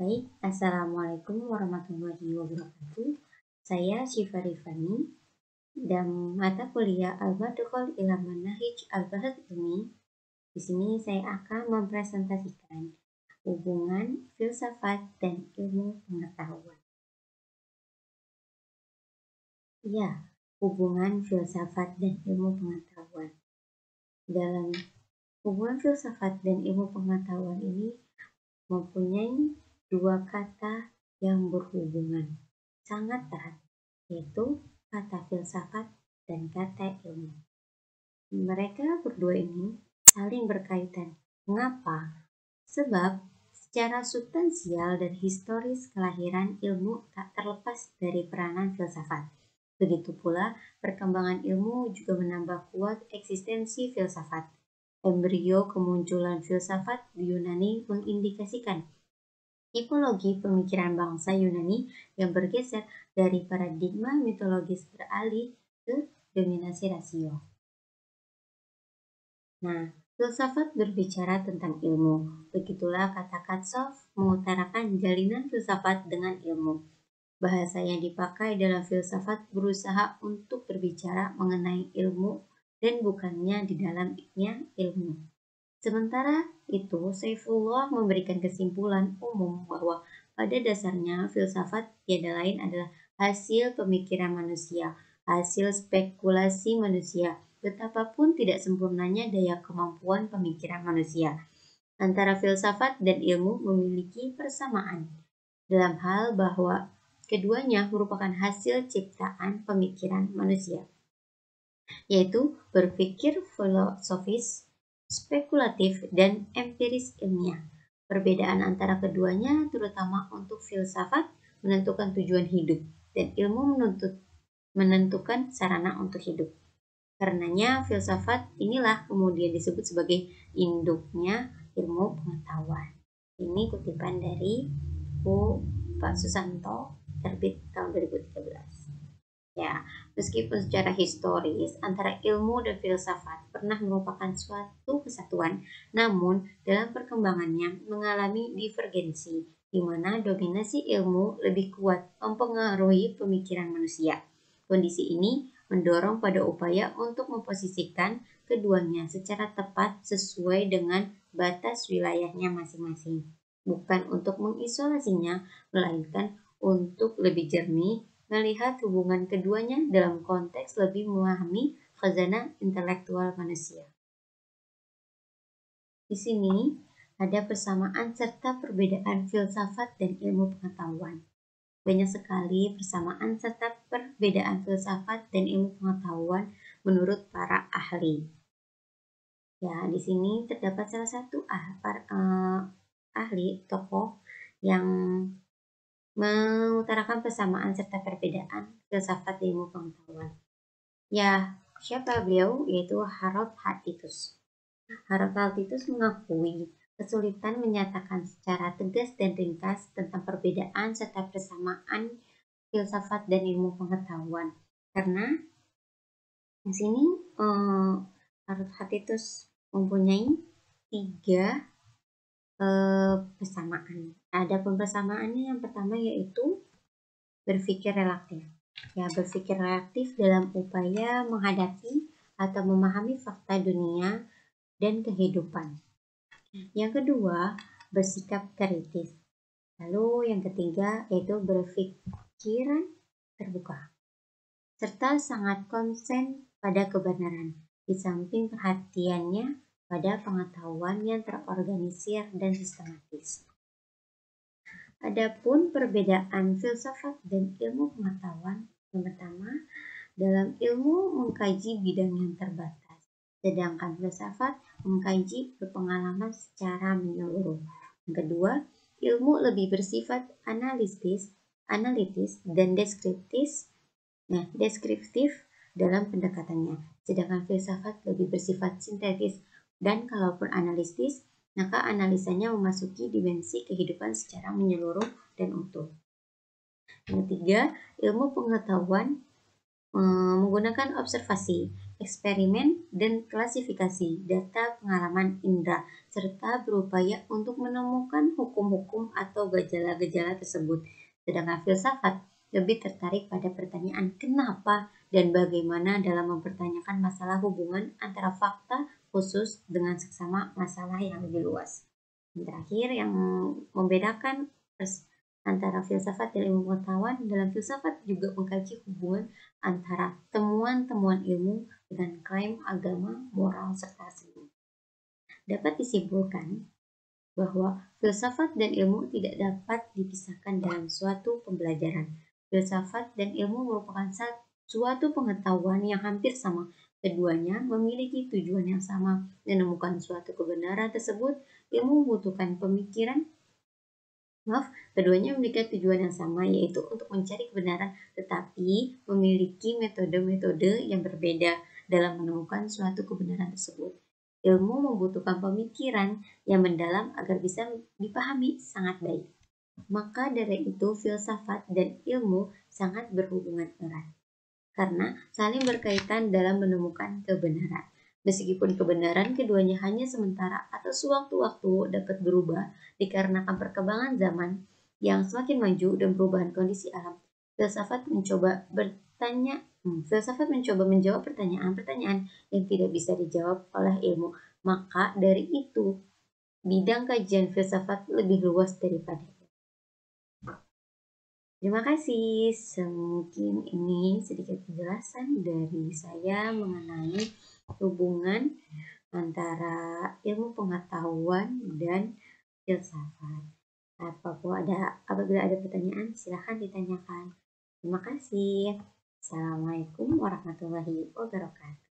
Baik, Assalamualaikum warahmatullahi wabarakatuh. Saya Syifa Rifani dan mata kuliah Al-Madkhal ila Manahij Al-Bahth ini. Di sini saya akan mempresentasikan hubungan filsafat dan ilmu pengetahuan. Ya, hubungan filsafat dan ilmu pengetahuan. Dalam hubungan filsafat dan ilmu pengetahuan ini mempunyai dua kata yang berhubungan sangat erat, yaitu kata filsafat dan kata ilmu. Mereka berdua ini saling berkaitan. Mengapa? Sebab secara substansial dan historis kelahiran ilmu tak terlepas dari peranan filsafat. Begitu pula perkembangan ilmu juga menambah kuat eksistensi filsafat. Embrio kemunculan filsafat di Yunani mengindikasikan tipologi pemikiran bangsa Yunani yang bergeser dari paradigma mitologis beralih ke dominasi rasio. Nah, filsafat berbicara tentang ilmu. Begitulah kata Katsov mengutarakan jalinan filsafat dengan ilmu. Bahasa yang dipakai dalam filsafat berusaha untuk berbicara mengenai ilmu dan bukannya di dalamnya ilmu. Sementara itu, Saifullah memberikan kesimpulan umum bahwa pada dasarnya filsafat tiada lain adalah hasil pemikiran manusia, hasil spekulasi manusia, betapapun tidak sempurnanya daya kemampuan pemikiran manusia. Antara filsafat dan ilmu memiliki persamaan dalam hal bahwa keduanya merupakan hasil ciptaan pemikiran manusia, yaitu berpikir filosofis, spekulatif, dan empiris ilmiah. Perbedaan antara keduanya terutama untuk filsafat menentukan tujuan hidup dan ilmu menentukan sarana untuk hidup. Karenanya filsafat inilah kemudian disebut sebagai induknya ilmu pengetahuan. Ini kutipan dari Pak Susanto, terbit tahun 2013. Ya, meskipun secara historis antara ilmu dan filsafat pernah merupakan suatu kesatuan, namun dalam perkembangannya mengalami divergensi, di mana dominasi ilmu lebih kuat mempengaruhi pemikiran manusia. Kondisi ini mendorong pada upaya untuk memposisikan keduanya secara tepat sesuai dengan batas wilayahnya masing-masing, bukan untuk mengisolasinya, melainkan untuk lebih jernih melihat hubungan keduanya dalam konteks lebih memahami khazanah intelektual manusia. Di sini ada persamaan serta perbedaan filsafat dan ilmu pengetahuan. Banyak sekali persamaan serta perbedaan filsafat dan ilmu pengetahuan menurut para ahli. Ya, di sini terdapat salah satu ahli tokoh yang mengutarakan persamaan serta perbedaan filsafat dan ilmu pengetahuan. Ya, siapa beliau? Yaitu Harold Hatitus. Harold Hatitus mengakui kesulitan menyatakan secara tegas dan ringkas tentang perbedaan serta persamaan filsafat dan ilmu pengetahuan. Karena di sini Harold Hatitus mempunyai 3 persamaan. Ada persamaannya yang pertama yaitu berpikir relatif. Ya, berpikir relatif dalam upaya menghadapi atau memahami fakta dunia dan kehidupan. Yang kedua, bersikap kritis. Lalu yang ketiga yaitu berpikiran terbuka. Serta sangat konsen pada kebenaran, di samping perhatiannya pada pengetahuan yang terorganisir dan sistematis. Adapun perbedaan filsafat dan ilmu pengetahuan, yang pertama, dalam ilmu mengkaji bidang yang terbatas, sedangkan filsafat mengkaji berpengalaman secara menyeluruh. Yang kedua, ilmu lebih bersifat analitis dan deskriptif dalam pendekatannya, sedangkan filsafat lebih bersifat sintetis dan kalaupun analitis, maka analisanya memasuki dimensi kehidupan secara menyeluruh dan utuh. Yang ketiga, ilmu pengetahuan menggunakan observasi. eksperimen, dan klasifikasi data pengalaman indera, serta berupaya untuk menemukan hukum-hukum atau gejala-gejala tersebut. Sedangkan filsafat lebih tertarik pada pertanyaan kenapa dan bagaimana dalam mempertanyakan masalah hubungan antara fakta khusus dengan seksama masalah yang lebih luas. Yang terakhir yang membedakan antara filsafat dan ilmu pengetahuan, dalam filsafat juga mengkaji hubungan antara temuan-temuan ilmu dengan klaim agama, moral, serta seni. Dapat disimpulkan bahwa filsafat dan ilmu tidak dapat dipisahkan dalam suatu pembelajaran. Filsafat dan ilmu merupakan suatu pengetahuan yang hampir sama. Keduanya memiliki tujuan yang sama, menemukan suatu kebenaran tersebut. Ilmu membutuhkan pemikiran Keduanya memiliki tujuan yang sama, yaitu untuk mencari kebenaran, tetapi memiliki metode-metode yang berbeda dalam menemukan suatu kebenaran tersebut. Ilmu membutuhkan pemikiran yang mendalam agar bisa dipahami sangat baik. Maka dari itu, filsafat dan ilmu sangat berhubungan erat, karena saling berkaitan dalam menemukan kebenaran. Meskipun kebenaran keduanya hanya sementara atau sewaktu-waktu dapat berubah dikarenakan perkembangan zaman yang semakin maju dan perubahan kondisi alam, filsafat mencoba menjawab pertanyaan-pertanyaan yang tidak bisa dijawab oleh ilmu. Maka dari itu, bidang kajian filsafat lebih luas daripada ilmu. Terima kasih. Mungkin ini sedikit penjelasan dari saya mengenai hubungan antara ilmu pengetahuan dan filsafat. Apabila ada pertanyaan, silahkan ditanyakan. Terima kasih. Assalamualaikum warahmatullahi wabarakatuh.